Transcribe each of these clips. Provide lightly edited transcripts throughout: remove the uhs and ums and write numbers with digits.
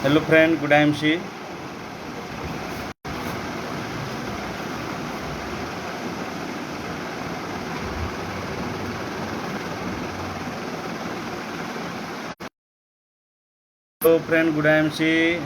Hello friend, good I see. Hello friend, good I see.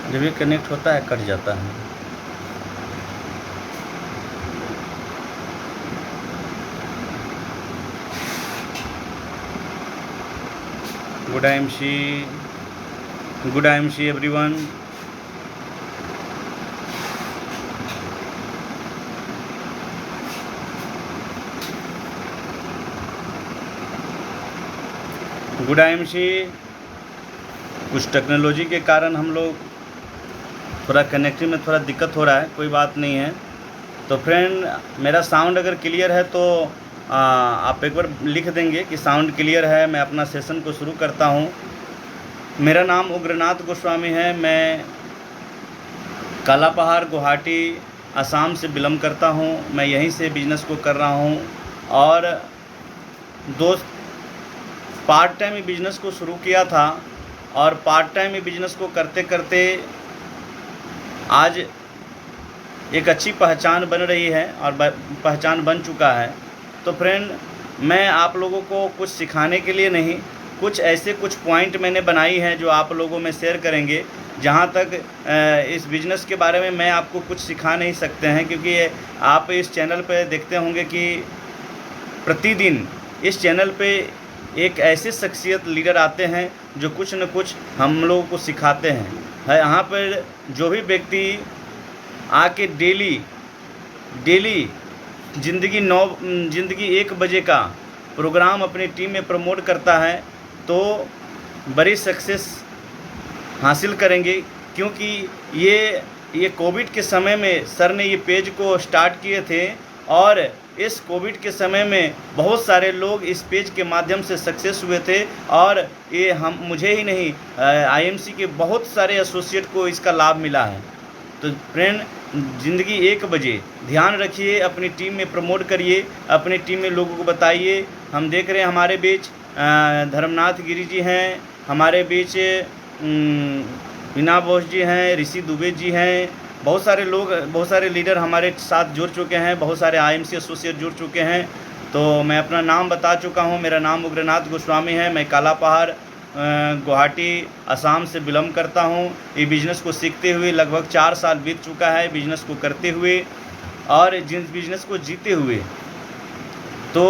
जब ये connect होता है कट जाता है। Good I see, good I see everyone. Good I see. कुछ technology के कारण हम लोग थोड़ा कनेक्टिंग में थोड़ा दिक्कत हो रहा है, कोई बात नहीं है। तो फ्रेंड, मेरा साउंड अगर क्लियर है तो आप एक बार लिख देंगे कि साउंड क्लियर है। मैं अपना सेशन को शुरू करता हूँ। मेरा नाम उग्रनाथ गोस्वामी है। मैं कालापहाड़ गुवाहाटी असम से बिलोंग करता हूँ। मैं यहीं से बिजनेस को कर रहा हूँ और दोस्त पार्ट टाइम बिजनेस को शुरू किया था और पार्ट टाइम बिजनेस को करते करते आज एक अच्छी पहचान बन रही है और पहचान बन चुका है। तो फ्रेंड, मैं आप लोगों को कुछ सिखाने के लिए नहीं, कुछ पॉइंट मैंने बनाई हैं जो आप लोगों में शेयर करेंगे। जहाँ तक इस बिज़नेस के बारे में मैं आपको कुछ सिखा नहीं सकते हैं, क्योंकि आप इस चैनल पे देखते होंगे कि प्रतिदिन इस चैनल पे एक ऐसे शख्सियत लीडर आते हैं जो कुछ न कुछ हम लोगों को सिखाते हैं। यहाँ पर जो भी व्यक्ति आके डेली ज़िंदगी 1 बजे का प्रोग्राम अपनी टीम में प्रमोट करता है तो बड़ी सक्सेस हासिल करेंगे। क्योंकि ये कोविड के समय में सर ने ये पेज को स्टार्ट किए थे और इस कोविड के समय में बहुत सारे लोग इस पेज के माध्यम से सक्सेस हुए थे और ये मुझे ही नहीं, आईएमसी के बहुत सारे एसोसिएट को इसका लाभ मिला है। तो फ्रेंड, ज़िंदगी 1 बजे ध्यान रखिए, अपनी टीम में प्रमोट करिए, अपनी टीम में लोगों को बताइए। हम देख रहे हैं हमारे बीच धर्मनाथ गिरी जी हैं, हमारे बीच मीना बोस जी हैं, ऋषि दुबे जी हैं, बहुत सारे लोग, बहुत सारे लीडर हमारे साथ जुड़ चुके हैं, बहुत सारे आईएमसी एसोसिएट जुड़ चुके हैं। तो मैं अपना नाम बता चुका हूं। मेरा नाम उग्रनाथ गोस्वामी है। मैं कालापहाड़ गुवाहाटी असम से बिलोंग करता हूं। ये बिज़नेस को सीखते हुए लगभग 4 साल बीत चुका है, बिज़नेस को करते हुए और जिस बिज़नेस को जीते हुए। तो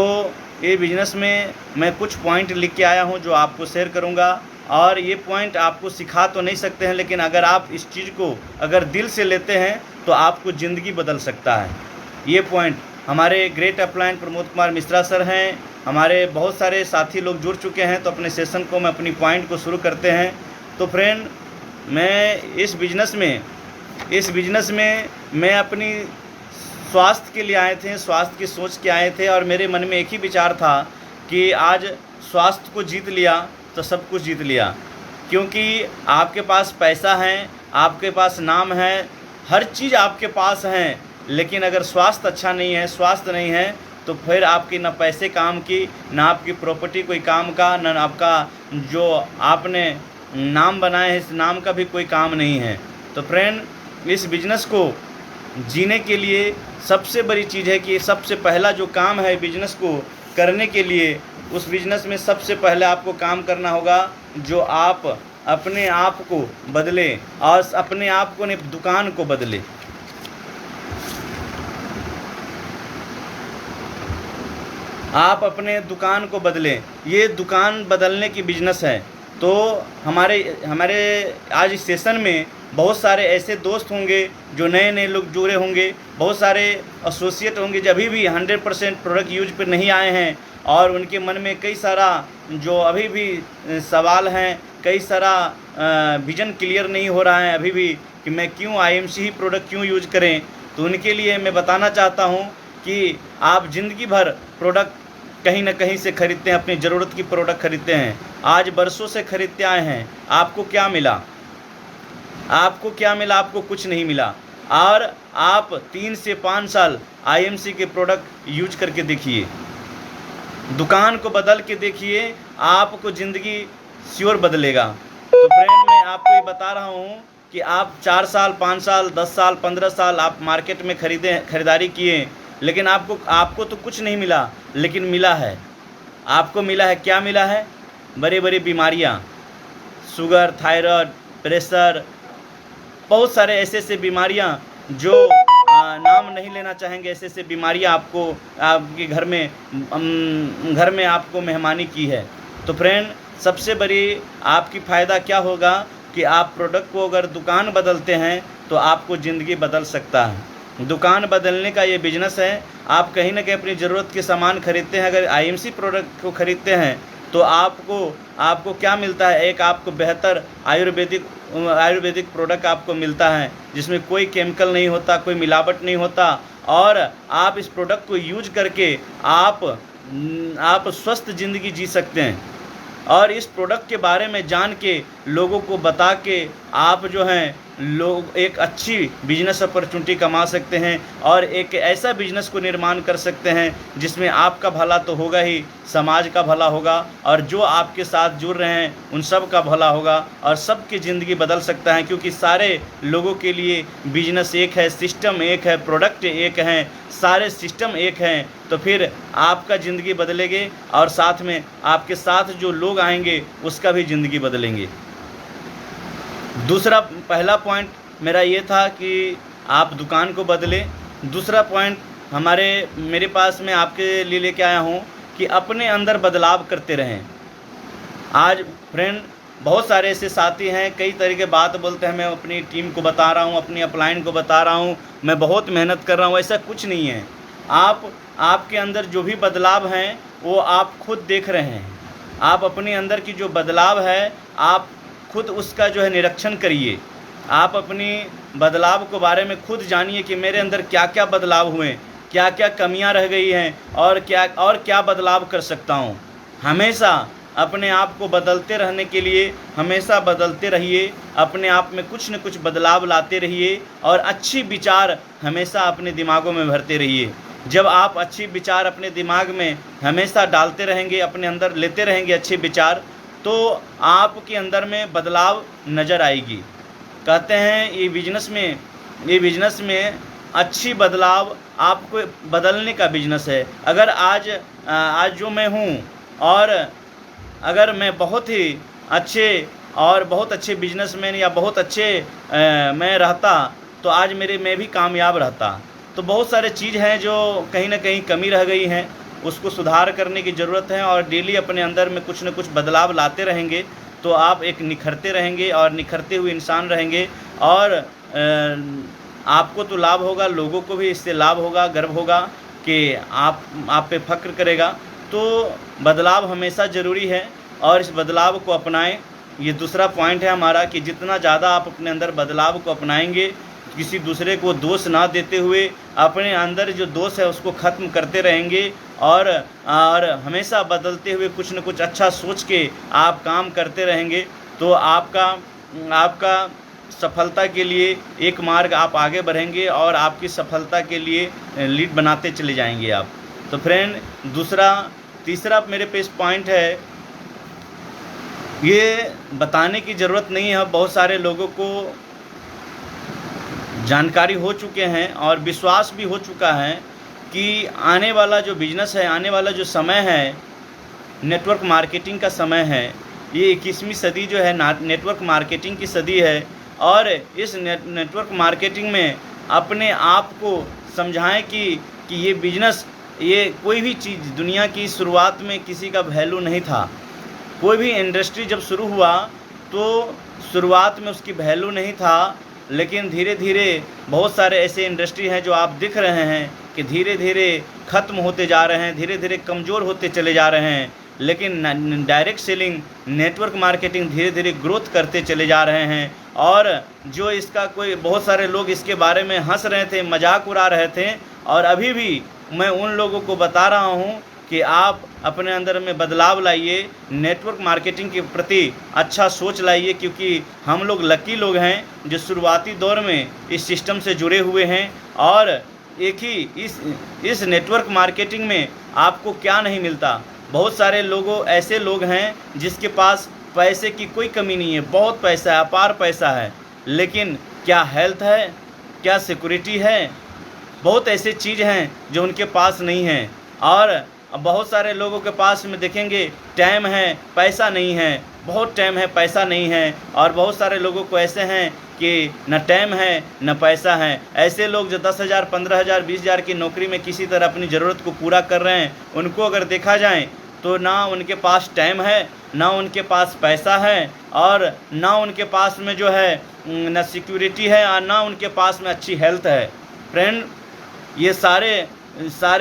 ये बिज़नेस में मैं कुछ पॉइंट लिख के आया हूं जो आपको शेयर करूंगा। और ये पॉइंट आपको सिखा तो नहीं सकते हैं, लेकिन अगर आप इस चीज़ को अगर दिल से लेते हैं तो आपको ज़िंदगी बदल सकता है। ये पॉइंट हमारे great upline Pramod Kumar Mishra sir हैं, हमारे बहुत सारे साथी लोग जुड़ चुके हैं। तो अपने सेशन को मैं अपनी पॉइंट को शुरू करते हैं। तो फ्रेंड, मैं इस बिज़नेस में मैं अपनी स्वास्थ्य के लिए आए थे, स्वास्थ्य की सोच के आए थे और मेरे मन में एक ही विचार था कि आज स्वास्थ्य को जीत लिया तो सब कुछ जीत लिया। क्योंकि आपके पास पैसा है, आपके पास नाम है, हर चीज़ आपके पास है, लेकिन अगर स्वास्थ्य अच्छा नहीं है, स्वास्थ्य नहीं है, तो फिर आपकी ना पैसे काम की, ना आपकी प्रॉपर्टी कोई काम का, ना आपका जो आपने नाम बनाए है इस नाम का भी कोई काम नहीं है। तो फ्रेंड, इस बिज़नेस को जीने के लिए सबसे बड़ी चीज़ है कि सबसे पहला जो काम है बिज़नेस को करने के लिए, उस बिज़नेस में सबसे पहले आपको काम करना होगा जो आप अपने आप को बदले और अपने आप को नहीं, दुकान को बदले। आप अपने दुकान को बदलें। ये दुकान बदलने की बिज़नेस है। तो हमारे आज इस सेशन में बहुत सारे ऐसे दोस्त होंगे जो नए लोग जुड़े होंगे, बहुत सारे एसोसिएट होंगे जो अभी भी 100% प्रोडक्ट यूज पर नहीं आए हैं और उनके मन में कई सारा जो अभी भी सवाल हैं, कई सारा विज़न क्लियर नहीं हो रहा है अभी भी कि मैं क्यों आईएमसी ही प्रोडक्ट क्यों यूज करें। तो उनके लिए मैं बताना चाहता हूं कि आप ज़िंदगी भर प्रोडक्ट कहीं ना कहीं से खरीदते हैं, अपनी ज़रूरत की प्रोडक्ट खरीदते हैं। आज बरसों से खरीदते आए हैं, आपको क्या मिला? आपको क्या मिला? आपको कुछ नहीं मिला। और आप 3 से 5 साल आईएमसी के प्रोडक्ट यूज करके देखिए, दुकान को बदल के देखिए, आपको ज़िंदगी श्योर बदलेगा। तो फ्रेंड, मैं आपको ये बता रहा हूँ कि आप 4 साल, 5 साल, 10 साल, 15 साल आप मार्केट में खरीदारी किए, लेकिन आपको तो कुछ नहीं मिला, लेकिन मिला है, आपको मिला है। क्या मिला है? बड़ी बड़ी बीमारियाँ, शुगर, थायराइड, प्रेशर, बहुत सारे ऐसे बीमारियाँ जो नाम नहीं लेना चाहेंगे, ऐसे बीमारियाँ आपके घर में आपको मेहमानी की है। तो फ्रेंड, सबसे बड़ी आपकी फ़ायदा क्या होगा कि आप प्रोडक्ट को अगर दुकान बदलते हैं तो आपको ज़िंदगी बदल सकता है। दुकान बदलने का ये बिजनेस है। आप कहीं ना कहीं अपनी ज़रूरत के सामान खरीदते हैं, अगर आईएमसी प्रोडक्ट को खरीदते हैं तो आपको क्या मिलता है? एक आपको बेहतर आयुर्वेदिक प्रोडक्ट आपको मिलता है, जिसमें कोई केमिकल नहीं होता, कोई मिलावट नहीं होता, और आप इस प्रोडक्ट को यूज करके आप स्वस्थ ज़िंदगी जी सकते हैं। और इस प्रोडक्ट के बारे में जान के, लोगों को बता के, आप जो हैं लोग एक अच्छी बिजनेस अपॉर्चुनिटी कमा सकते हैं और एक ऐसा बिजनेस को निर्माण कर सकते हैं जिसमें आपका भला तो होगा ही, समाज का भला होगा, और जो आपके साथ जुड़ रहे हैं उन सब का भला होगा, और सबकी ज़िंदगी बदल सकता है। क्योंकि सारे लोगों के लिए बिजनेस एक है, सिस्टम एक है, प्रोडक्ट एक हैं, सारे सिस्टम एक हैं। तो फिर आपका ज़िंदगी बदलेगी और साथ में आपके साथ जो लोग आएंगे उसका भी ज़िंदगी बदलेंगे। पहला पॉइंट मेरा ये था कि आप दुकान को बदलें। दूसरा पॉइंट मेरे पास मैं आपके लिए लेके आया हूँ कि अपने अंदर बदलाव करते रहें। आज फ्रेंड, बहुत सारे ऐसे साथी हैं, कई तरह के बात बोलते हैं, मैं अपनी टीम को बता रहा हूँ, अपनी अपलाइन को बता रहा हूँ, मैं बहुत मेहनत कर रहा हूँ। ऐसा कुछ नहीं है। आपके अंदर जो भी बदलाव हैं वो आप खुद देख रहे हैं। आप अपने अंदर की जो बदलाव है, आप खुद उसका जो है निरीक्षण करिए। आप अपनी बदलाव के बारे में खुद जानिए कि मेरे अंदर क्या क्या बदलाव हुए, क्या क्या कमियां रह गई हैं, और क्या बदलाव कर सकता हूं। हमेशा अपने आप को बदलते रहने के लिए हमेशा बदलते रहिए, अपने आप में कुछ न कुछ बदलाव लाते रहिए, और अच्छी विचार हमेशा अपने दिमागों में भरते रहिए। जब आप अच्छी विचार अपने दिमाग में हमेशा डालते रहेंगे, अपने अंदर लेते रहेंगे अच्छे विचार, तो आपके अंदर में बदलाव नज़र आएगी। कहते हैं ये बिजनेस में अच्छी बदलाव आपको बदलने का बिजनेस है। अगर आज जो मैं हूँ, और अगर मैं बहुत ही अच्छे बिजनेसमैन या बहुत अच्छे मैं रहता, तो आज मैं भी कामयाब रहता। तो बहुत सारे चीज़ हैं जो कहीं ना कहीं कमी रह गई हैं, उसको सुधार करने की ज़रूरत है। और डेली अपने अंदर में कुछ न कुछ बदलाव लाते रहेंगे तो आप एक निखरते रहेंगे और निखरते हुए इंसान रहेंगे, और आपको तो लाभ होगा, लोगों को भी इससे लाभ होगा, गर्व होगा कि आप पे फक्र करेगा। तो बदलाव हमेशा ज़रूरी है और इस बदलाव को अपनाएं। ये दूसरा पॉइंट है हमारा कि जितना ज़्यादा आप अपने अंदर बदलाव को अपनाएंगे, किसी दूसरे को दोष ना देते हुए अपने अंदर जो दोष है उसको ख़त्म करते रहेंगे, और हमेशा बदलते हुए कुछ न कुछ अच्छा सोच के आप काम करते रहेंगे, तो आपका सफलता के लिए एक मार्ग आप आगे बढ़ेंगे और आपकी सफलता के लिए लीड बनाते चले जाएंगे आप। तो फ्रेंड, तीसरा मेरे पे पॉइंट है, ये बताने की ज़रूरत नहीं है, बहुत सारे लोगों को जानकारी हो चुके हैं और विश्वास भी हो चुका है कि आने वाला जो बिजनेस है, आने वाला जो समय है, नेटवर्क मार्केटिंग का समय है। ये 21वीं सदी जो है नेटवर्क मार्केटिंग की सदी है, और इस नेटवर्क मार्केटिंग में अपने आप को समझाएं कि ये बिजनेस, ये कोई भी चीज़ दुनिया की शुरुआत में किसी का वैल्यू नहीं था। कोई भी इंडस्ट्री जब शुरू हुआ तो शुरुआत में उसकी वैल्यू नहीं था, लेकिन धीरे धीरे बहुत सारे ऐसे इंडस्ट्री हैं जो आप दिख रहे हैं कि धीरे धीरे ख़त्म होते जा रहे हैं, धीरे धीरे कमज़ोर होते चले जा रहे हैं। लेकिन डायरेक्ट सेलिंग, नेटवर्क मार्केटिंग धीरे धीरे ग्रोथ करते चले जा रहे हैं। और जो इसका बहुत सारे लोग इसके बारे में हंस रहे थे, मजाक उड़ा रहे थे, और अभी भी मैं उन लोगों को बता रहा हूँ कि आप अपने अंदर में बदलाव लाइए, नेटवर्क मार्केटिंग के प्रति अच्छा सोच लाइए, क्योंकि हम लोग लकी लोग हैं जो शुरुआती दौर में इस सिस्टम से जुड़े हुए हैं। और एक ही इस नेटवर्क मार्केटिंग में आपको क्या नहीं मिलता। बहुत सारे लोगों ऐसे लोग हैं जिसके पास पैसे की कोई कमी नहीं है, बहुत पैसा है, अपार पैसा है, लेकिन क्या हेल्थ है, क्या सिक्योरिटी है, बहुत ऐसे चीज़ हैं जो उनके पास नहीं है। और बहुत सारे लोगों के पास में देखेंगे टाइम है, पैसा नहीं है, बहुत टाइम है, पैसा नहीं है। और बहुत सारे लोगों को ऐसे हैं कि न टाइम है न पैसा है। ऐसे लोग जो 10,000, 15,000, 20,000 की नौकरी में किसी तरह अपनी ज़रूरत को पूरा कर रहे हैं, उनको अगर देखा जाए तो ना उनके पास टाइम है, ना उनके पास पैसा है, और ना उनके पास में जो है न सिक्योरिटी है, और ना उनके पास में अच्छी हेल्थ है। फ्रेंड, ये सारे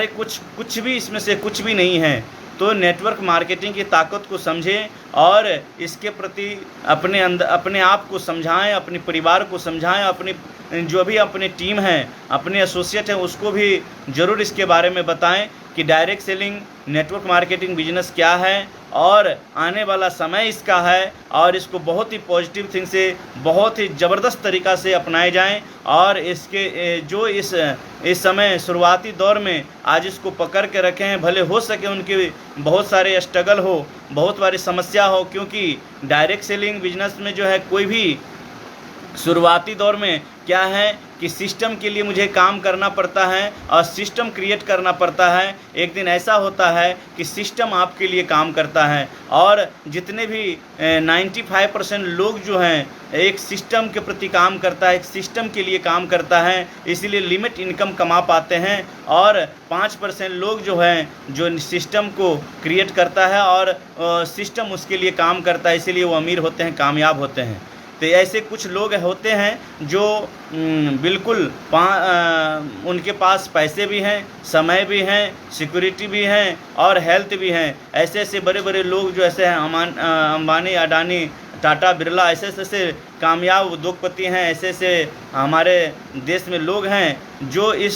कुछ भी इसमें से कुछ भी नहीं है। तो नेटवर्क मार्केटिंग की ताकत को समझें और इसके प्रति अपने आप को समझाएं, अपने परिवार को समझाएं, अपनी जो भी अपनी टीम है, अपने एसोसिएट हैं, उसको भी ज़रूर इसके बारे में बताएं कि direct selling network marketing business क्या है और आने वाला समय इसका है, और इसको बहुत ही पॉजिटिव थिंग से बहुत ही ज़बरदस्त तरीक़ा से अपनाए जाएं। और इसके जो इस समय शुरुआती दौर में आज इसको पकड़ के रखे हैं, भले हो सके उनके बहुत सारे स्ट्रगल हो, बहुत सारी समस्या हो, क्योंकि डायरेक्ट सेलिंग बिजनेस में जो है कोई भी शुरुआती दौर में क्या है कि सिस्टम के लिए मुझे काम करना पड़ता है और सिस्टम क्रिएट करना पड़ता है। एक दिन ऐसा होता है कि सिस्टम आपके लिए काम करता है, और जितने भी 95% लोग जो हैं एक सिस्टम के प्रति काम करता है, एक सिस्टम के लिए काम करता है, इसीलिए लिमिट इनकम कमा पाते हैं। और 5% लोग जो हैं जो सिस्टम को क्रिएट करता है और सिस्टम उसके लिए काम करता है, इसीलिए वो अमीर होते हैं, कामयाब होते हैं। तो ऐसे कुछ लोग होते हैं जो बिल्कुल उनके पास पैसे भी हैं, समय भी हैं, सिक्योरिटी भी हैं और हेल्थ भी हैं। ऐसे ऐसे बड़े बड़े लोग जो ऐसे हैं अंबानी, अडानी, टाटा, बिरला, ऐसे ऐसे कामयाब उद्योगपति हैं, ऐसे ऐसे हमारे देश में लोग हैं जो ये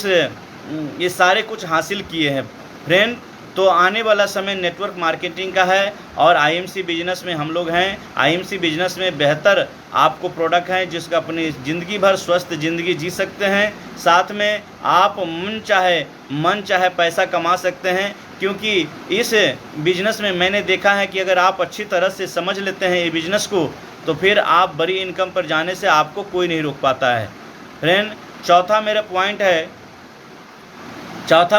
सारे कुछ हासिल किए हैं। फ्रेंड, तो आने वाला समय नेटवर्क मार्केटिंग का है और आईएमसी बिजनेस में हम लोग हैं। आईएमसी बिजनेस में बेहतर आपको प्रोडक्ट हैं जिसका अपनी ज़िंदगी भर स्वस्थ ज़िंदगी जी सकते हैं। साथ में आप मन चाहे पैसा कमा सकते हैं, क्योंकि इस बिजनेस में मैंने देखा है कि अगर आप अच्छी तरह से समझ लेते हैं ये बिजनेस को, तो फिर आप बड़ी इनकम पर जाने से आपको कोई नहीं रोक पाता है। फ्रेंड, चौथा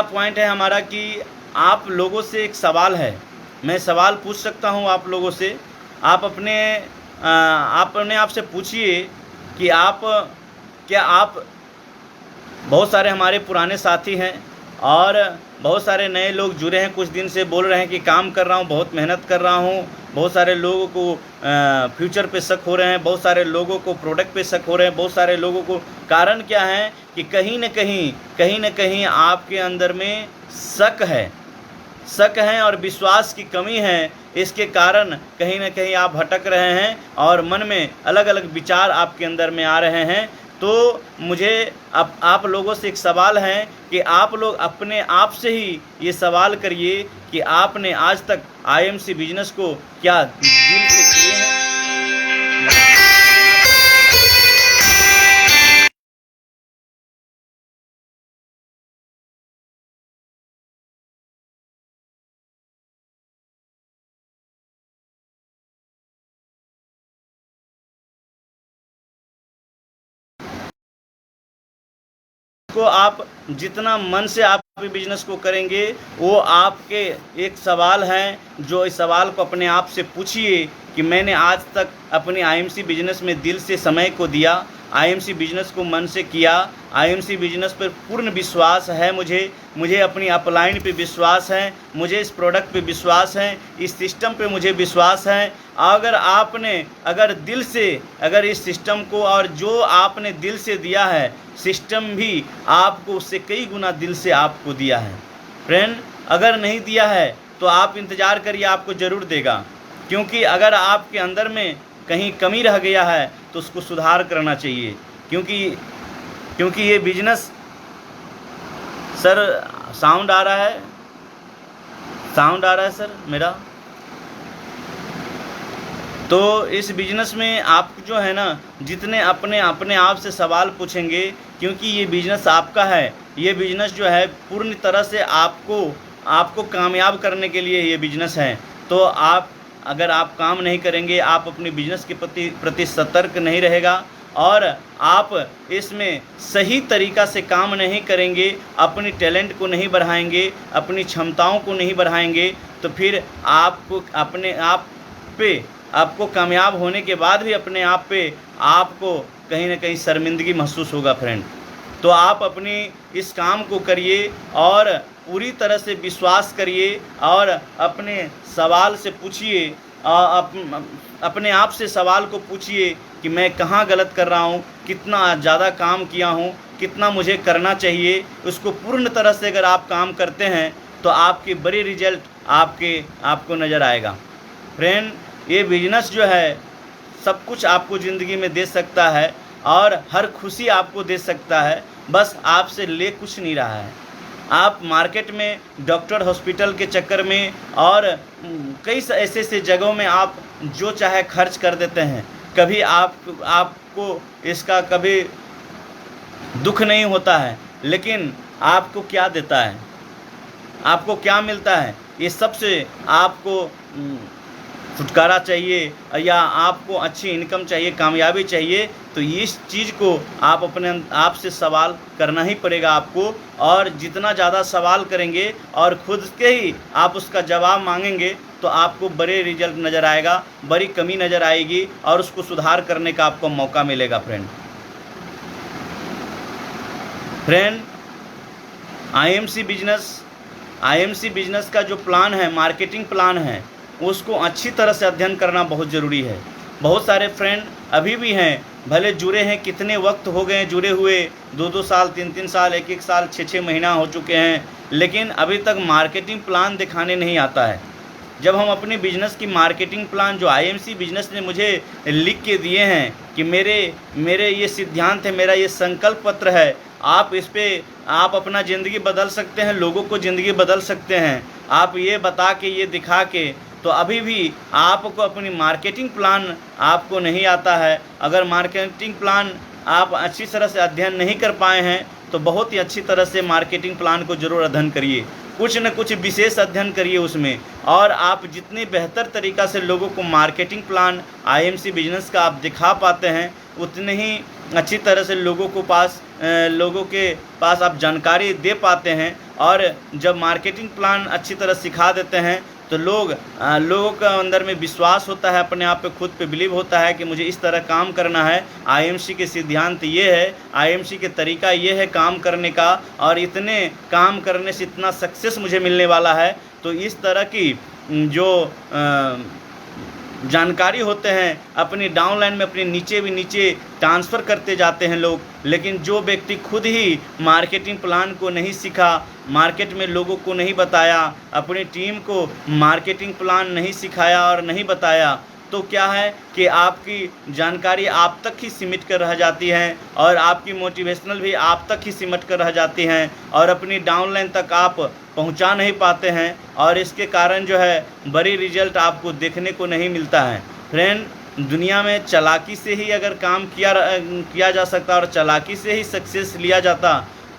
पॉइंट है हमारा कि आप लोगों से एक सवाल है, मैं सवाल पूछ सकता हूं आप लोगों से। आप अपने आप से पूछिए कि बहुत सारे हमारे पुराने साथी हैं और बहुत सारे नए लोग जुड़े हैं, कुछ दिन से बोल रहे हैं कि काम कर रहा हूं, बहुत मेहनत कर रहा हूं। बहुत सारे लोगों को फ्यूचर पे शक हो रहे हैं, बहुत सारे लोगों को प्रोडक्ट पे शक हो रहे हैं, बहुत सारे लोगों को। कारण क्या है कि कहीं न कहीं आपके अंदर में शक है और विश्वास की कमी है। इसके कारण कहीं न कहीं आप भटक रहे हैं और मन में अलग अलग विचार आपके अंदर में आ रहे हैं। तो मुझे आप लोगों से एक सवाल है कि आप लोग अपने आप से ही ये सवाल करिए कि आपने आज तक आईएमसी बिजनेस को क्या दिल से किए हैं। को आप जितना मन से आप बिजनेस को करेंगे, वो आपके एक सवाल है, जो इस सवाल को अपने आप से पूछिए कि मैंने आज तक अपने आईएमसी बिजनेस में दिल से समय को दिया, आईएमसी बिजनेस को मन से किया, आईएमसी बिजनेस पर पूर्ण विश्वास है मुझे अपनी अपलाइन पे विश्वास है, मुझे इस प्रोडक्ट पे विश्वास है, इस सिस्टम पे मुझे विश्वास है। अगर इस सिस्टम को और जो आपने दिल से दिया है, सिस्टम भी आपको उससे कई गुना दिल से आपको दिया है। फ्रेंड, अगर नहीं दिया है तो आप इंतज़ार करिए, आपको ज़रूर देगा। क्योंकि अगर आपके अंदर में कहीं कमी रह गया है तो उसको सुधार करना चाहिए। क्योंकि ये बिजनेस, सर साउंड आ रहा है, साउंड आ रहा है सर मेरा? तो इस बिजनेस में आप जो है ना, जितने अपने अपने आप से सवाल पूछेंगे, क्योंकि ये बिजनेस आपका है, ये बिजनेस जो है पूर्ण तरह से आपको कामयाब करने के लिए ये बिजनेस है। तो अगर आप काम नहीं करेंगे, आप अपने बिजनेस के प्रति सतर्क नहीं रहेगा और आप इसमें सही तरीक़ा से काम नहीं करेंगे, अपनी टैलेंट को नहीं बढ़ाएंगे, अपनी क्षमताओं को नहीं बढ़ाएंगे, तो फिर आपको अपने आप पे, आपको कामयाब होने के बाद भी अपने आप पे आपको कहीं ना कहीं शर्मिंदगी महसूस होगा फ्रेंड। तो आप अपनी इस काम को करिए और पूरी तरह से विश्वास करिए और अपने सवाल से पूछिए, अपने आप से सवाल को पूछिए कि मैं कहाँ गलत कर रहा हूँ, कितना ज़्यादा काम किया हूँ, कितना मुझे करना चाहिए। उसको पूर्ण तरह से अगर आप काम करते हैं तो आपके बड़े रिजल्ट आपको नज़र आएगा फ्रेंड। ये बिजनेस जो है सब कुछ आपको ज़िंदगी में दे सकता है और हर खुशी आपको दे सकता है, बस आपसे ले कुछ नहीं रहा है। आप मार्केट में, डॉक्टर, हॉस्पिटल के चक्कर में और कई ऐसे जगहों में आप जो चाहे खर्च कर देते हैं, कभी आपको इसका कभी दुख नहीं होता है। लेकिन आपको क्या देता है, आपको क्या मिलता है, ये सबसे आपको छुटकारा चाहिए या आपको अच्छी इनकम चाहिए, कामयाबी चाहिए, तो इस चीज़ को आप अपने आप से सवाल करना ही पड़ेगा आपको। और जितना ज़्यादा सवाल करेंगे और खुद के ही आप उसका जवाब मांगेंगे तो आपको बड़े रिजल्ट नज़र आएगा, बड़ी कमी नज़र आएगी और उसको सुधार करने का आपको मौका मिलेगा फ्रेंड। आईएमसी बिजनेस का जो प्लान है, मार्केटिंग प्लान है, उसको अच्छी तरह से अध्ययन करना बहुत ज़रूरी है। बहुत सारे फ्रेंड अभी भी हैं, भले जुड़े हैं, कितने वक्त हो गए जुड़े हुए, 2-2 साल, 3-3 साल, 1-1 साल, 6-6 महीना हो चुके हैं, लेकिन अभी तक मार्केटिंग प्लान दिखाने नहीं आता है। जब हम अपने बिजनेस की मार्केटिंग प्लान जो आईएमसी बिजनेस ने मुझे लिख के दिए हैं कि मेरे ये सिद्धांत है, मेरा ये संकल्प पत्र है, आप इस पे आप अपना ज़िंदगी बदल सकते हैं, लोगों को ज़िंदगी बदल सकते हैं, आप ये बता के, ये दिखा के, तो अभी भी आपको अपनी मार्केटिंग प्लान आपको नहीं आता है। अगर मार्केटिंग प्लान आप अच्छी तरह से अध्ययन नहीं कर पाए हैं तो बहुत ही अच्छी तरह से मार्केटिंग प्लान को ज़रूर अध्ययन करिए, कुछ न कुछ विशेष अध्ययन करिए उसमें, और आप जितनी बेहतर तरीक़ा से लोगों को मार्केटिंग प्लान आईएमसी बिजनेस का आप दिखा पाते हैं, उतने ही अच्छी तरह से लोगों के पास आप जानकारी दे पाते हैं। और जब मार्केटिंग प्लान अच्छी तरह सिखा देते हैं तो लोगों का अंदर में विश्वास होता है, अपने आप पे खुद पे बिलीव होता है कि मुझे इस तरह काम करना है, आईएमसी के सिद्धांत ये है, आईएमसी के तरीका ये है काम करने का, और इतने काम करने से इतना सक्सेस मुझे मिलने वाला है। तो इस तरह की जो जानकारी होते हैं अपनी डाउनलाइन में, अपने नीचे ट्रांसफ़र करते जाते हैं लोग। लेकिन जो व्यक्ति खुद ही मार्केटिंग प्लान को नहीं सीखा, मार्केट में लोगों को नहीं बताया, अपनी टीम को मार्केटिंग प्लान नहीं सिखाया और नहीं बताया, तो क्या है कि आपकी जानकारी आप तक ही सीमित कर रह जाती है और आपकी मोटिवेशनल भी आप तक ही सिमट कर रह जाती हैं और अपनी डाउनलाइन तक आप पहुंचा नहीं पाते हैं, और इसके कारण जो है बड़ी रिजल्ट आपको देखने को नहीं मिलता है। फ्रेंड, दुनिया में चालाकी से ही अगर काम किया जा सकता और चालाकी से ही सक्सेस लिया जाता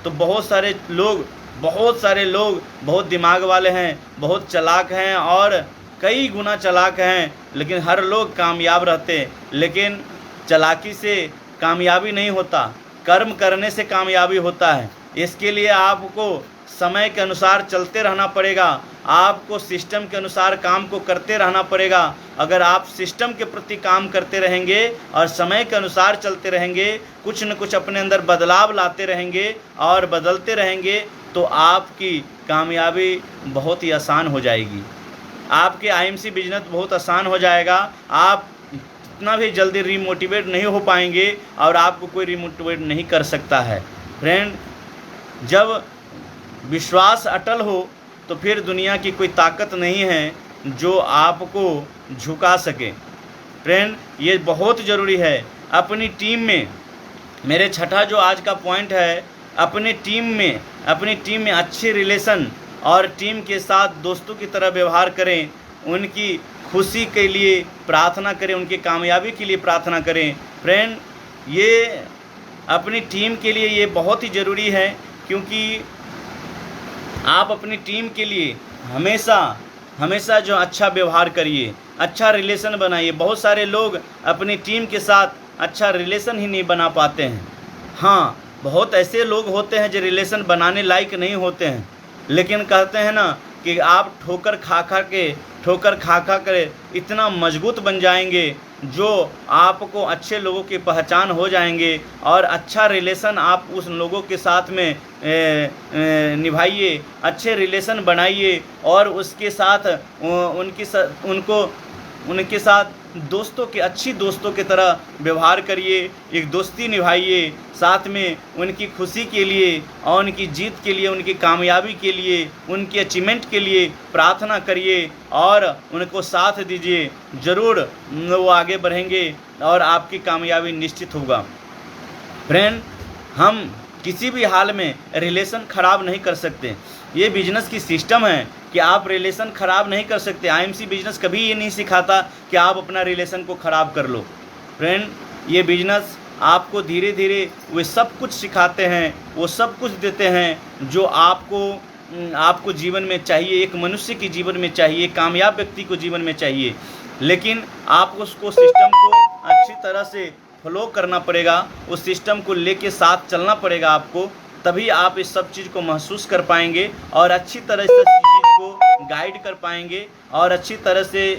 तो बहुत सारे लोग बहुत दिमाग वाले हैं, बहुत चालाक हैं और कई गुना चालाक हैं, लेकिन हर लोग कामयाब रहते। लेकिन चालाकी से कामयाबी नहीं होता, कर्म करने से कामयाबी होता है। इसके लिए आपको समय के अनुसार चलते रहना पड़ेगा, आपको सिस्टम के अनुसार काम को करते रहना पड़ेगा। अगर आप सिस्टम के प्रति काम करते रहेंगे और समय के अनुसार चलते रहेंगे, कुछ न कुछ अपने अंदर बदलाव लाते रहेंगे और बदलते रहेंगे, तो आपकी कामयाबी बहुत ही आसान हो जाएगी। आपके आईएमसी बिजनेस बहुत आसान हो जाएगा। आप इतना भी जल्दी रिमोटिवेट नहीं हो पाएंगे और आपको कोई रिमोटिवेट नहीं कर सकता है। फ्रेंड, जब विश्वास अटल हो तो फिर दुनिया की कोई ताकत नहीं है जो आपको झुका सके। फ्रेंड, ये बहुत ज़रूरी है अपनी टीम में। मेरे छठा जो आज का पॉइंट है, अपनी टीम में अच्छे रिलेशन और टीम के साथ दोस्तों की तरह व्यवहार करें, उनकी खुशी के लिए प्रार्थना करें, उनकी कामयाबी के लिए प्रार्थना करें। फ्रेंड, ये अपनी टीम के लिए ये बहुत ही ज़रूरी है, क्योंकि आप अपनी टीम के लिए हमेशा जो अच्छा व्यवहार करिए, अच्छा रिलेशन बनाइए। बहुत सारे लोग अपनी टीम के साथ अच्छा रिलेशन ही नहीं बना पाते हैं। हाँ, बहुत ऐसे लोग होते हैं जो रिलेशन बनाने लायक नहीं होते हैं, लेकिन कहते हैं ना कि आप ठोकर खा खा कर इतना मजबूत बन जाएंगे जो आपको अच्छे लोगों की पहचान हो जाएंगे, और अच्छा रिलेशन आप उस लोगों के साथ में निभाइए, अच्छे रिलेशन बनाइए, और उसके साथ उनके साथ अच्छी दोस्तों की तरह व्यवहार करिए, एक दोस्ती निभाइए, साथ में उनकी खुशी के लिए और उनकी जीत के लिए, उनकी कामयाबी के लिए, उनकी अचीवमेंट के लिए प्रार्थना करिए और उनको साथ दीजिए। ज़रूर वो आगे बढ़ेंगे और आपकी कामयाबी निश्चित होगा। फ्रेंड, हम किसी भी हाल में रिलेशन ख़राब नहीं कर सकते। ये बिजनेस की सिस्टम है कि आप रिलेशन ख़राब नहीं कर सकते। आईएमसी बिजनेस कभी ये नहीं सिखाता कि आप अपना रिलेशन को ख़राब कर लो। फ्रेंड, ये बिजनेस आपको धीरे धीरे वे सब कुछ सिखाते हैं, वो सब कुछ देते हैं जो आपको जीवन में चाहिए, एक मनुष्य के जीवन में चाहिए, कामयाब व्यक्ति को जीवन में चाहिए। लेकिन आप उसको सिस्टम को अच्छी तरह से फॉलो करना पड़ेगा, उस सिस्टम को लेके साथ चलना पड़ेगा आपको, तभी आप इस सब चीज़ को महसूस कर पाएंगे और अच्छी तरह से चीज़ को गाइड कर पाएंगे, और अच्छी तरह से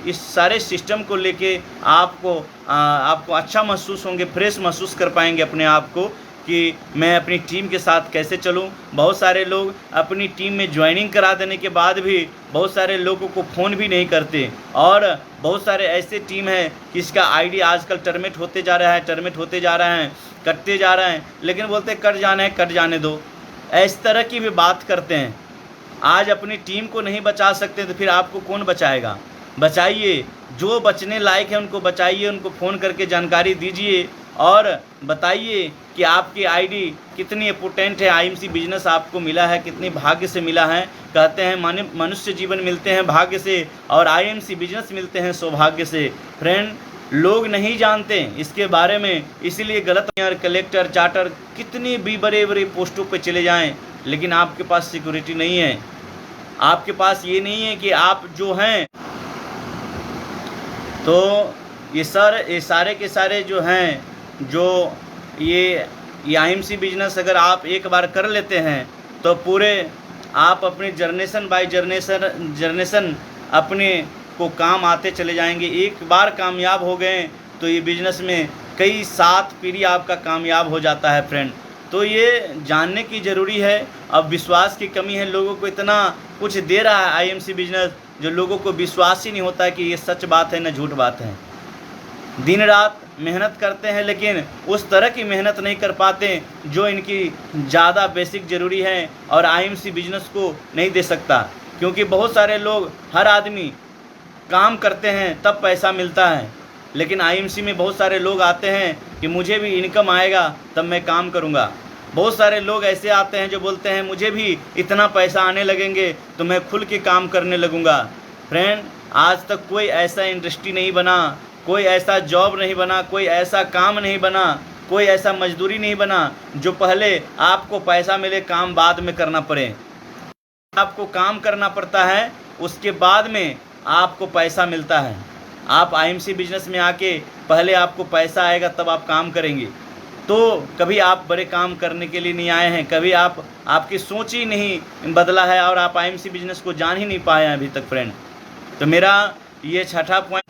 इस सारे सिस्टम को लेके आपको अच्छा महसूस होंगे, फ्रेश महसूस कर पाएंगे अपने आप को कि मैं अपनी टीम के साथ कैसे चलूं। बहुत सारे लोग अपनी टीम में ज्वाइनिंग करा देने के बाद भी बहुत सारे लोगों को फ़ोन भी नहीं करते, और बहुत सारे ऐसे टीम हैं कि इसका आईडी आजकल टर्मिनेट होते जा रहा है, कटते जा रहे हैं, लेकिन बोलते कट जाने दो। इस तरह की भी बात करते हैं। आज अपनी टीम को नहीं बचा सकते तो फिर आपको कौन बचाएगा? बचाइए, जो बचने लायक है उनको बचाइए, उनको फ़ोन करके जानकारी दीजिए और बताइए कि आपकी आईडी कितनी इम्पोर्टेंट है। आईएमसी बिजनेस आपको मिला है, कितनी भाग्य से मिला है। कहते हैं मनुष्य जीवन मिलते हैं भाग्य से, और आईएमसी बिजनेस मिलते हैं सौभाग्य से। फ्रेंड, लोग नहीं जानते इसके बारे में, इसीलिए गलत कलेक्टर, चार्टर, कितनी भी बड़े बड़े पोस्टों पे चले जाएं, लेकिन आपके पास सिक्योरिटी नहीं है। आपके पास ये नहीं है कि आप जो हैं, तो ये सारे के सारे जो हैं, जो ये आईएमसी बिजनेस अगर आप एक बार कर लेते हैं तो पूरे आप अपने जनरेशन बाय जनरेशन अपने को काम आते चले जाएंगे। एक बार कामयाब हो गए तो ये बिजनेस में कई 7 पीढ़ी आपका कामयाब हो जाता है। फ्रेंड, तो ये जानने की ज़रूरी है। अब विश्वास की कमी है, लोगों को इतना कुछ दे रहा है आईएमसी बिजनेस, जो लोगों को विश्वास ही नहीं होता है कि ये सच बात है न झूठ बात है। दिन रात मेहनत करते हैं, लेकिन उस तरह की मेहनत नहीं कर पाते जो इनकी ज़्यादा बेसिक ज़रूरी है, और आईएमसी बिजनेस को नहीं दे सकता। क्योंकि बहुत सारे लोग, हर आदमी काम करते हैं तब पैसा मिलता है, लेकिन आईएमसी में बहुत सारे लोग आते हैं कि मुझे भी इनकम आएगा तब मैं काम करूँगा। बहुत सारे लोग ऐसे आते हैं जो बोलते हैं मुझे भी इतना पैसा आने लगेंगे तो मैं खुल के काम करने लगूँगा। फ्रेंड, आज तक कोई ऐसा इंडस्ट्री नहीं बना, कोई ऐसा जॉब नहीं बना, कोई ऐसा काम नहीं बना, कोई ऐसा मजदूरी नहीं बना जो पहले आपको पैसा मिले, काम बाद में करना पड़े। आपको काम करना पड़ता है, उसके बाद में आपको पैसा मिलता है। आप आईएमसी बिजनेस में आके पहले आपको पैसा आएगा तब आप काम करेंगे। तो कभी आप बड़े काम करने के लिए नहीं आए हैं, कभी आपकी सोच ही नहीं बदला है और आप आईएमसी बिजनेस को जान ही नहीं पाए हैं अभी तक। फ्रेंड, तो मेरा ये छठा पॉइंट,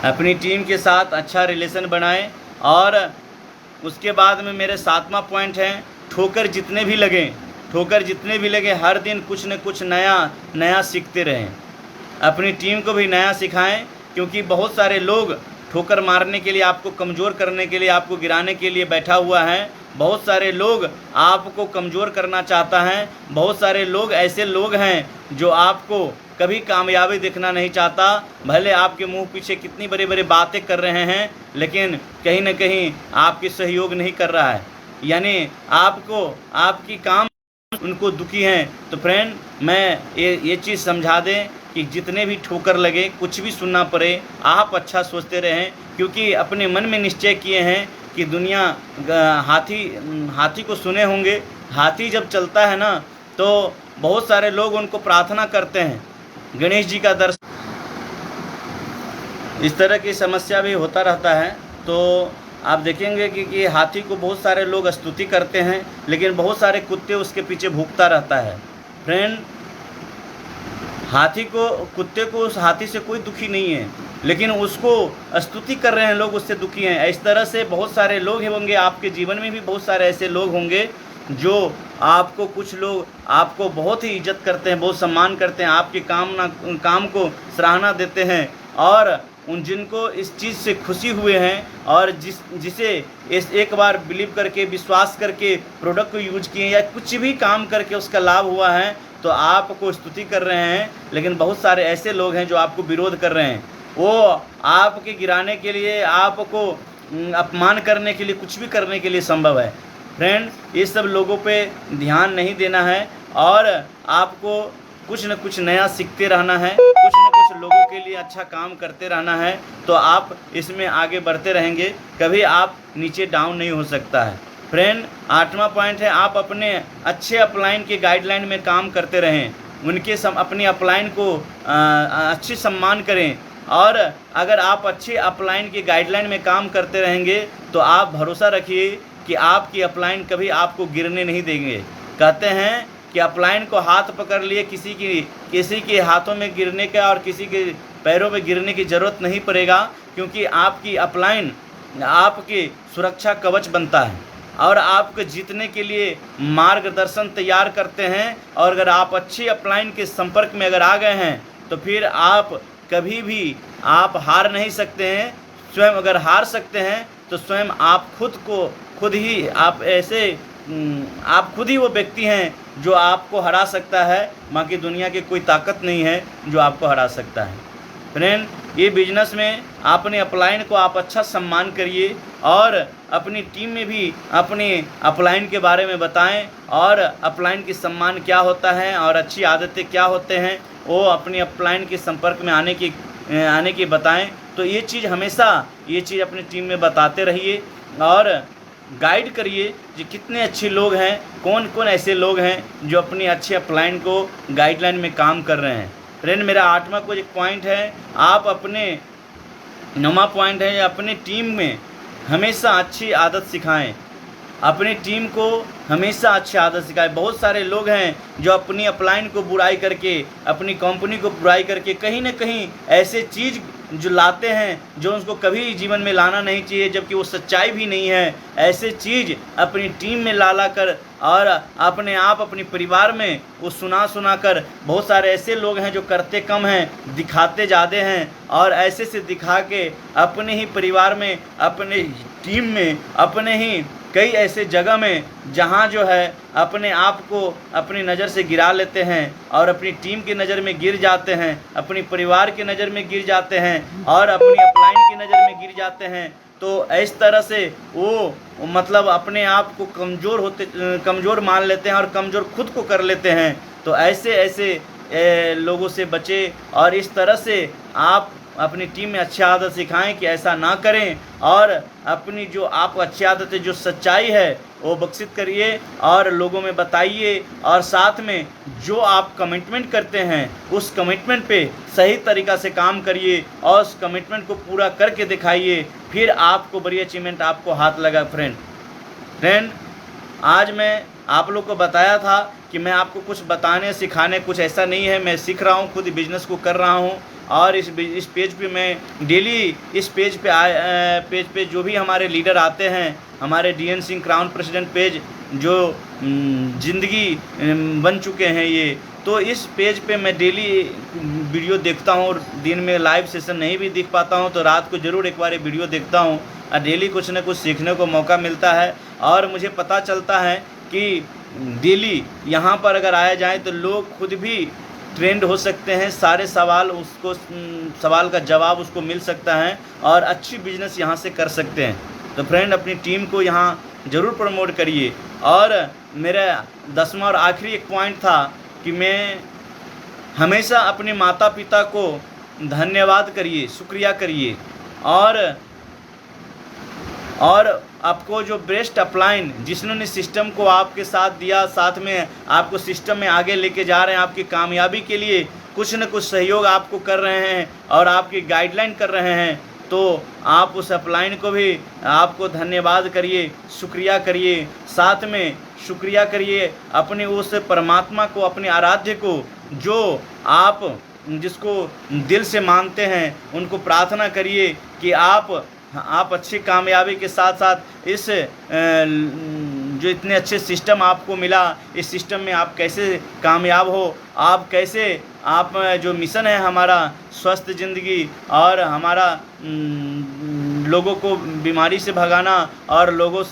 अपनी टीम के साथ अच्छा रिलेशन बनाएं, और उसके बाद में मेरे 7वां पॉइंट है, ठोकर जितने भी लगे हर दिन कुछ न कुछ नया सीखते रहें। अपनी टीम को भी नया सिखाएं, क्योंकि बहुत सारे लोग ठोकर मारने के लिए, आपको कमज़ोर करने के लिए, आपको गिराने के लिए बैठा हुआ है। बहुत सारे लोग आपको कमज़ोर करना चाहता है। बहुत सारे लोग ऐसे लोग हैं जो आपको कभी कामयाबी देखना नहीं चाहता। भले आपके मुंह पीछे कितनी बड़ी बड़ी बातें कर रहे हैं, लेकिन कहीं न कहीं आपकी सहयोग नहीं कर रहा है, यानी आपको आपकी काम उनको दुखी हैं। तो फ्रेंड मैं ये चीज़ समझा दें कि जितने भी ठोकर लगे, कुछ भी सुनना पड़े, आप अच्छा सोचते रहें, क्योंकि अपने मन में निश्चय किए हैं कि दुनिया हाथी को सुने होंगे। हाथी जब चलता है ना तो बहुत सारे लोग उनको प्रार्थना करते हैं, गणेश जी का दर्शन। इस तरह की समस्या भी होता रहता है। तो आप देखेंगे कि हाथी को बहुत सारे लोग स्तुति करते हैं, लेकिन बहुत सारे कुत्ते उसके पीछे भूखता रहता है। फ्रेंड, कुत्ते को उस हाथी से कोई दुखी नहीं है, लेकिन उसको स्तुति कर रहे हैं लोग, उससे दुखी हैं। इस तरह से बहुत सारे लोग होंगे, आपके जीवन में भी बहुत सारे ऐसे लोग होंगे जो कुछ लोग आपको बहुत ही इज्जत करते हैं, बहुत सम्मान करते हैं, आपके काम को सराहना देते हैं, और जिनको इस चीज़ से खुशी हुए हैं और जिसे एक बार बिलीव करके, विश्वास करके प्रोडक्ट को यूज किए या कुछ भी काम करके उसका लाभ हुआ है, तो आपको स्तुति कर रहे हैं। लेकिन बहुत सारे ऐसे लोग हैं जो आपको विरोध कर रहे हैं, वो आपके गिराने के लिए, आपको अपमान करने के लिए, कुछ भी करने के लिए संभव है। फ्रेंड, ये सब लोगों पे ध्यान नहीं देना है और आपको कुछ न कुछ नया सीखते रहना है, कुछ न कुछ लोगों के लिए अच्छा काम करते रहना है, तो आप इसमें आगे बढ़ते रहेंगे, कभी आप नीचे डाउन नहीं हो सकता है। फ्रेंड, 8वां पॉइंट है, आप अपने अच्छे अपलाइन के गाइडलाइन में काम करते रहें, अपनी अपलाइन को अच्छी सम्मान करें, और अगर आप अच्छे अपलाइन के गाइडलाइन में काम करते रहेंगे तो आप भरोसा रखिए कि आपकी अपलाइन कभी आपको गिरने नहीं देंगे। कहते हैं कि अपलाइन को हाथ पकड़ लिए, किसी के हाथों में गिरने का और किसी के पैरों में गिरने की ज़रूरत नहीं पड़ेगा, क्योंकि आपकी अपलाइन आपकी सुरक्षा कवच बनता है और आपको जीतने के लिए मार्गदर्शन तैयार करते हैं। और अगर आप अच्छी अपलाइन के संपर्क में अगर आ गए हैं तो फिर आप कभी भी आप हार नहीं सकते हैं। स्वयं अगर हार सकते हैं तो स्वयं आप खुद ही वो व्यक्ति हैं जो आपको हरा सकता है, बाकी दुनिया की कोई ताकत नहीं है जो आपको हरा सकता है। फ्रेंड, ये बिजनेस में अपने अपलाइन को आप अच्छा सम्मान करिए और अपनी टीम में भी अपने अपलाइन के बारे में बताएं और अपलाइन की सम्मान क्या होता है और अच्छी आदतें क्या होते हैं, वो अपनी अपलाइन के संपर्क में आने की बताएं। तो ये चीज़ अपनी टीम में बताते रहिए और गाइड करिए कि कितने अच्छे लोग हैं, कौन कौन ऐसे लोग हैं जो अपनी अच्छे अपलाइन को गाइडलाइन में काम कर रहे हैं। फ्रेंड, मेरा 8वां कोई एक पॉइंट है, आप अपने 9वां पॉइंट है, अपने टीम में हमेशा अच्छी आदत सिखाएं, अपनी टीम को हमेशा अच्छी आदत सिखाएं। बहुत सारे लोग हैं जो अपनी अपलाइन को बुराई करके, अपनी कंपनी को बुराई करके कहीं ना कहीं ऐसे चीज़ जो लाते हैं जो उसको कभी जीवन में लाना नहीं चाहिए, जबकि वो सच्चाई भी नहीं है। ऐसे चीज़ अपनी टीम में ला कर और अपने परिवार में वो सुना कर, बहुत सारे ऐसे लोग हैं जो करते कम हैं, दिखाते ज़्यादा हैं, और ऐसे से दिखा के अपने ही परिवार में, अपने टीम में, अपने ही कई ऐसे जगह में जहाँ जो है अपने आप को अपनी नज़र से गिरा लेते हैं और अपनी टीम की नज़र में गिर जाते हैं, अपनी परिवार की नज़र में गिर जाते हैं और अपनी अपलाइन की नज़र में गिर जाते हैं। तो इस तरह से वो मतलब अपने आप को कमज़ोर मान लेते हैं और कमज़ोर खुद को कर लेते हैं। तो ऐसे लोगों से बचे और इस तरह से आप अपनी टीम में अच्छी आदत सिखाएं कि ऐसा ना करें, और अपनी जो आप अच्छी आदत है, जो सच्चाई है, वो विकसित करिए और लोगों में बताइए, और साथ में जो आप कमिटमेंट करते हैं उस कमिटमेंट पे सही तरीक़ा से काम करिए और उस कमिटमेंट को पूरा करके दिखाइए, फिर आपको बड़ी अचीवमेंट आपको हाथ लगा। फ्रेंड, आज मैं आप लोग को बताया था कि मैं आपको कुछ बताने सिखाने, कुछ ऐसा नहीं है, मैं सीख रहा हूँ, खुद बिजनेस को कर रहा हूँ। और इस पेज पे मैं डेली इस पेज पे जो भी हमारे लीडर आते हैं, हमारे DN Singh crown president page जो ज़िंदगी बन चुके हैं ये, तो इस पेज पे मैं डेली वीडियो देखता हूँ और दिन में लाइव सेशन नहीं भी दिख पाता हूँ तो रात को ज़रूर एक बार वीडियो देखता हूँ और डेली कुछ न कुछ सीखने को मौका मिलता है। और मुझे पता चलता है कि डेली यहाँ पर अगर आया जाए तो लोग खुद भी ट्रेंड हो सकते हैं, सारे सवाल का जवाब उसको मिल सकता है और अच्छी बिजनेस यहाँ से कर सकते हैं। तो फ्रेंड, अपनी टीम को यहाँ ज़रूर प्रमोट करिए और मेरा 10वां और आखिरी एक पॉइंट था कि मैं हमेशा अपने माता पिता को धन्यवाद करिए, शुक्रिया करिए, और आपको जो बेस्ट अपलाइन जिन्होंने सिस्टम को आपके साथ दिया, साथ में आपको सिस्टम में आगे लेके जा रहे हैं, आपकी कामयाबी के लिए कुछ न कुछ सहयोग आपको कर रहे हैं और आपकी गाइडलाइन कर रहे हैं, तो आप उस अपलाइन को भी आपको धन्यवाद करिए, शुक्रिया करिए। साथ में शुक्रिया करिए अपने उस परमात्मा को, अपने आराध्य को, जो आप जिसको दिल से मानते हैं, उनको प्रार्थना करिए कि आप अच्छी कामयाबी के साथ साथ इस जो इतने अच्छे सिस्टम आपको मिला, इस सिस्टम में आप कैसे कामयाब हो, आप कैसे आप जो मिशन है हमारा स्वस्थ ज़िंदगी और हमारा लोगों को बीमारी से भगाना और लोगों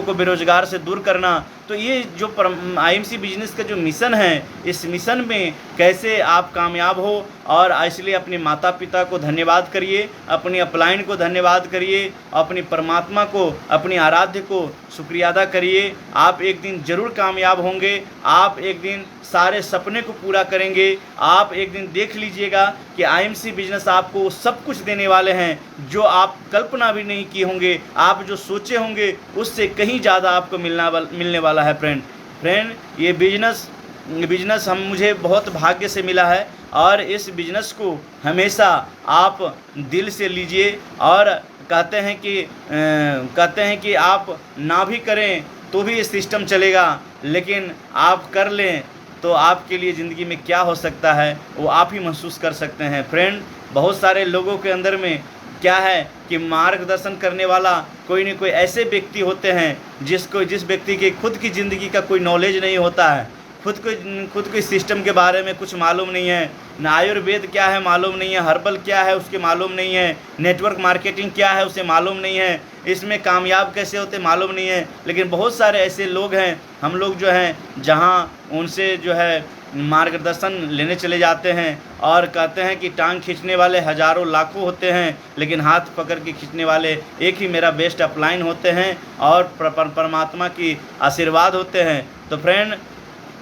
को बेरोज़गार से दूर करना, तो ये जो IMC बिजनेस का जो मिशन है, इस मिशन में कैसे आप कामयाब हो, और इसलिए अपने माता पिता को धन्यवाद करिए, अपनी अपलाइन को धन्यवाद करिए, अपनी परमात्मा को, अपनी आराध्य को शुक्रिया अदा करिए। आप एक दिन ज़रूर कामयाब होंगे, आप एक दिन सारे सपने को पूरा करेंगे। आप एक दिन देख लीजिएगा कि IMC बिजनेस आपको सब कुछ देने वाले हैं जो आप कल्पना भी नहीं किए होंगे, आप जो सोचे होंगे उससे कहीं ज़्यादा आपको मिलने वाला है। फ्रेंड ये बिजनेस मुझे बहुत भाग्य से मिला है, और इस बिजनेस को हमेशा आप दिल से लीजिए। और कहते हैं कि आप ना भी करें तो भी ये सिस्टम चलेगा, लेकिन आप कर लें तो आपके लिए ज़िंदगी में क्या हो सकता है वो आप ही महसूस कर सकते हैं। फ्रेंड, बहुत सारे लोगों के अंदर में क्या है कि मार्गदर्शन करने वाला कोई न कोई ऐसे व्यक्ति होते हैं जिस व्यक्ति के खुद की ज़िंदगी का कोई नॉलेज नहीं होता है, खुद को इस सिस्टम के बारे में कुछ मालूम नहीं है, न आयुर्वेद क्या है मालूम नहीं है, हर्बल क्या है उसके मालूम नहीं है, नेटवर्क मार्केटिंग क्या है उसे मालूम नहीं है, इसमें कामयाब कैसे होते मालूम नहीं है। लेकिन बहुत सारे ऐसे लोग हैं, हम लोग जो हैं जहाँ उनसे जो है मार्गदर्शन लेने चले जाते हैं और कहते हैं कि टांग खींचने वाले हज़ारों लाखों होते हैं, लेकिन हाथ पकड़ के खींचने वाले एक ही मेरा बेस्ट अपलाइन होते हैं और परमात्मा की आशीर्वाद होते हैं। तो फ्रेंड,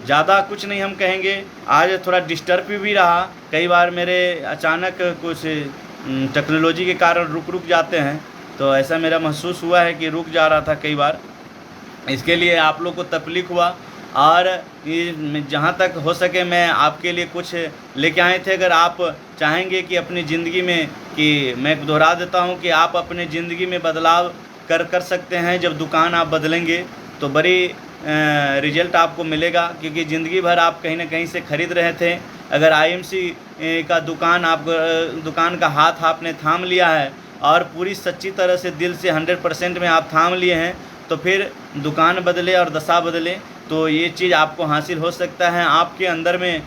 ज़्यादा कुछ नहीं हम कहेंगे। आज थोड़ा डिस्टर्ब भी रहा, कई बार मेरे अचानक कुछ टेक्नोलॉजी के कारण रुक जाते हैं, तो ऐसा मेरा महसूस हुआ है कि रुक जा रहा था कई बार, इसके लिए आप लोग को तकलीफ़ हुआ। और ये जहाँ तक हो सके मैं आपके लिए कुछ लेके आए थे। अगर आप चाहेंगे कि अपनी ज़िंदगी में, कि मैं दोहरा देता हूँ कि आप अपने ज़िंदगी में बदलाव कर सकते हैं। जब दुकान आप बदलेंगे तो बड़ी रिजल्ट आपको मिलेगा, क्योंकि ज़िंदगी भर आप कहीं ना कहीं से ख़रीद रहे थे। अगर IMC का दुकान का हाथ आपने थाम लिया है और पूरी सच्ची तरह से दिल से 100% में आप थाम लिए हैं, तो फिर दुकान बदले और दशा बदले तो ये चीज़ आपको हासिल हो सकता है। आपके अंदर में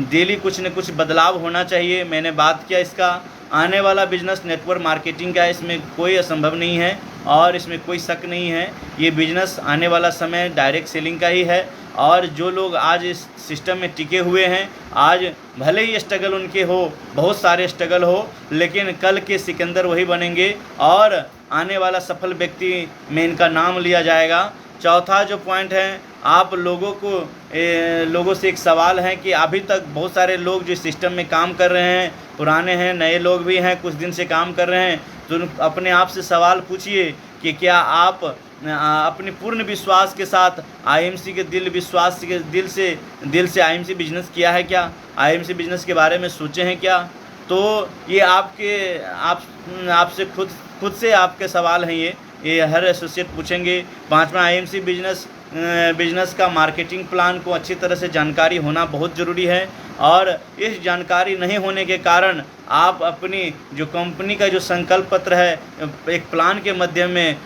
डेली कुछ न कुछ बदलाव होना चाहिए। मैंने बात किया इसका आने वाला बिजनेस नेटवर्क मार्केटिंग का, इसमें कोई असंभव नहीं है और इसमें कोई शक नहीं है। ये बिजनेस आने वाला समय डायरेक्ट सेलिंग का ही है। और जो लोग आज इस सिस्टम में टिके हुए हैं, आज भले ही स्ट्रगल उनके हो, बहुत सारे स्ट्रगल हो, लेकिन कल के सिकंदर वही बनेंगे और आने वाला सफल व्यक्ति में इनका नाम लिया जाएगा। चौथा जो पॉइंट है, आप लोगों से एक सवाल है कि अभी तक बहुत सारे लोग जो सिस्टम में काम कर रहे हैं, पुराने हैं, नए लोग भी हैं, कुछ दिन से काम कर रहे हैं, तो अपने आप से सवाल पूछिए कि क्या आप अपने पूर्ण विश्वास के साथ IMC के दिल से IMC बिजनेस किया है क्या? IMC बिजनेस के बारे में सोचे हैं क्या? तो ये आपसे खुद से आपके सवाल हैं। ये हर एसोसिएट पूछेंगे। पांचवा, IMC बिजनेस का मार्केटिंग प्लान को अच्छी तरह से जानकारी होना बहुत ज़रूरी है, और इस जानकारी नहीं होने के कारण आप अपनी जो कंपनी का जो संकल्प पत्र है एक प्लान के माध्यम में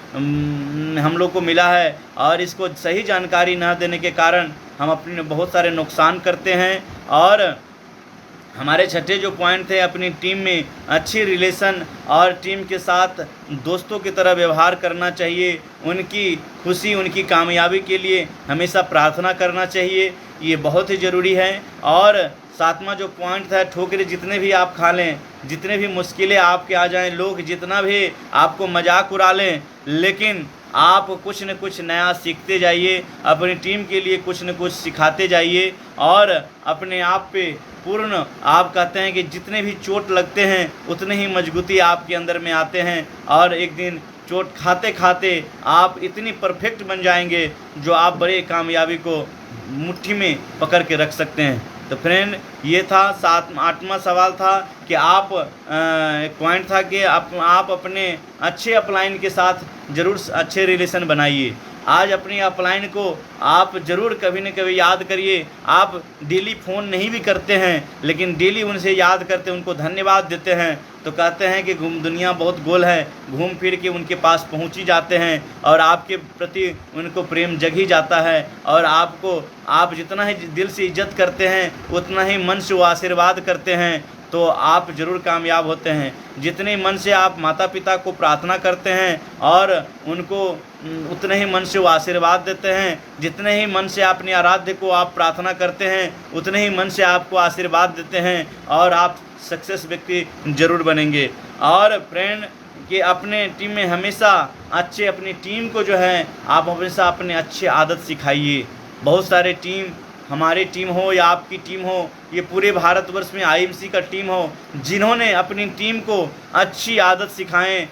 हम लोग को मिला है, और इसको सही जानकारी न देने के कारण हम अपने बहुत सारे नुकसान करते हैं। और हमारे छठे जो पॉइंट थे, अपनी टीम में अच्छी रिलेशन और टीम के साथ दोस्तों की तरह व्यवहार करना चाहिए। उनकी खुशी, उनकी कामयाबी के लिए हमेशा प्रार्थना करना चाहिए, ये बहुत ही ज़रूरी है। और सातवां जो पॉइंट था, ठोकरें जितने भी आप खा लें, जितने भी मुश्किलें आपके आ जाएं, लोग जितना भी आपको मजाक उड़ा लें, लेकिन आप कुछ न कुछ नया सीखते जाइए, अपनी टीम के लिए कुछ न कुछ सिखाते जाइए और अपने आप पे पूर्ण, आप कहते हैं कि जितने भी चोट लगते हैं उतने ही मजबूती आपके अंदर में आते हैं और एक दिन चोट खाते खाते आप इतनी परफेक्ट बन जाएंगे जो आप बड़े कामयाबी को मुट्ठी में पकड़ के रख सकते हैं। तो फ्रेंड, ये था 8वां सवाल था कि आप एक पॉइंट था कि आप अपने अच्छे अपलाइन के साथ ज़रूर अच्छे रिलेशन बनाइए। आज अपनी अपलाइन को आप ज़रूर कभी न कभी याद करिए। आप डेली फ़ोन नहीं भी करते हैं लेकिन डेली उनसे याद करते, उनको धन्यवाद देते हैं, तो कहते हैं कि दुनिया बहुत गोल है, घूम फिर के उनके पास पहुंच ही जाते हैं और आपके प्रति उनको प्रेम जग ही जाता है और आप जितना ही दिल से इज्जत करते हैं उतना ही मन से वो आशीर्वाद करते हैं, तो आप ज़रूर कामयाब होते हैं। जितने मन से आप माता पिता को प्रार्थना करते हैं और उनको उतने ही मन से वो आशीर्वाद देते हैं, जितने ही मन से अपने आराध्य को आप प्रार्थना करते हैं उतने ही मन से आपको आशीर्वाद देते हैं और आप सक्सेस व्यक्ति जरूर बनेंगे। और फ्रेंड, कि अपने टीम में हमेशा अच्छे, अपनी टीम को जो है आप हमेशा अपने अच्छे आदत सिखाइए। बहुत सारे टीम, हमारी टीम हो या आपकी टीम हो, ये पूरे भारतवर्ष में आईएमसी का टीम हो, जिन्होंने अपनी टीम को अच्छी आदत सिखाएं,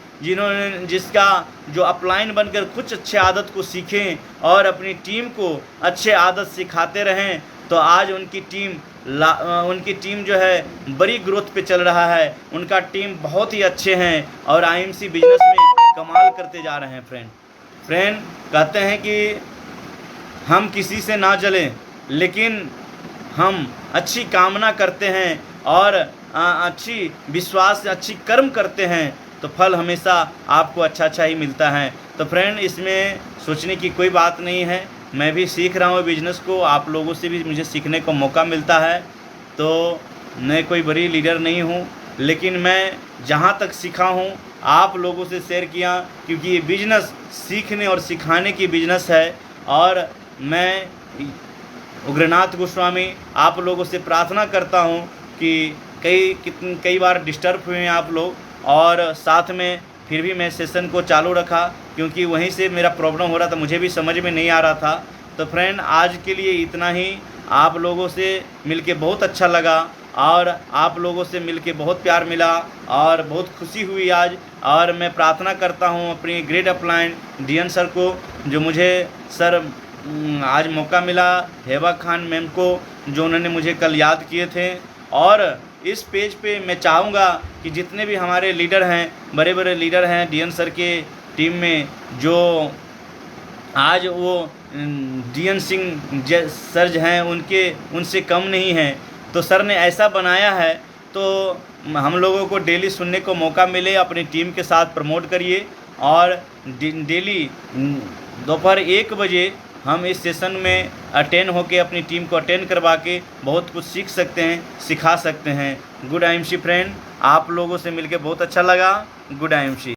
जिसका जो अपलाइन बनकर कुछ अच्छे आदत को सीखें और अपनी टीम को अच्छे आदत सिखाते रहें, तो आज उनकी टीम जो है बड़ी ग्रोथ पे चल रहा है। उनका टीम बहुत ही अच्छे हैं और आईएमसी बिजनेस में कमाल करते जा रहे हैं। फ्रेंड, कहते हैं कि हम किसी से ना जलें, लेकिन हम अच्छी कामना करते हैं और अच्छी विश्वास, अच्छी कर्म करते हैं तो फल हमेशा आपको अच्छा ही मिलता है। तो फ्रेंड, इसमें सोचने की कोई बात नहीं है। मैं भी सीख रहा हूँ बिजनेस को, आप लोगों से भी मुझे सीखने को मौका मिलता है। तो मैं कोई बड़ी लीडर नहीं हूँ, लेकिन मैं जहाँ तक सीखा हूँ आप लोगों से शेयर किया, क्योंकि ये बिजनेस सीखने और सिखाने की बिजनेस है। और मैं उग्रनाथ गोस्वामी आप लोगों से प्रार्थना करता हूँ कि कई बार डिस्टर्ब हुए हैं आप लोग, और साथ में फिर भी मैं सेशन को चालू रखा क्योंकि वहीं से मेरा प्रॉब्लम हो रहा था, मुझे भी समझ में नहीं आ रहा था। तो फ्रेंड, आज के लिए इतना ही। आप लोगों से मिलके बहुत अच्छा लगा और आप लोगों से मिलके बहुत प्यार मिला और बहुत खुशी हुई आज। और मैं प्रार्थना करता हूँ अपनी ग्रेट अपलाइन डीएन सर को, जो मुझे सर आज मौका मिला, हेबा खान मैम को, जो उन्होंने मुझे कल याद किए थे। और इस पेज पे मैं चाहूँगा कि जितने भी हमारे लीडर हैं, बड़े बड़े लीडर हैं डीएन सर के टीम में, जो आज वो डीएन सिंह सर हैं उनसे कम नहीं हैं, तो सर ने ऐसा बनाया है तो हम लोगों को डेली सुनने को मौका मिले। अपनी टीम के साथ प्रमोट करिए और डेली दोपहर 1 बजे हम इस सेशन में अटेंड होके अपनी टीम को अटेंड करवा के बहुत कुछ सीख सकते हैं, सिखा सकते हैं। गुड आईएमसी फ्रेंड, आप लोगों से मिलके बहुत अच्छा लगा। Good IMC.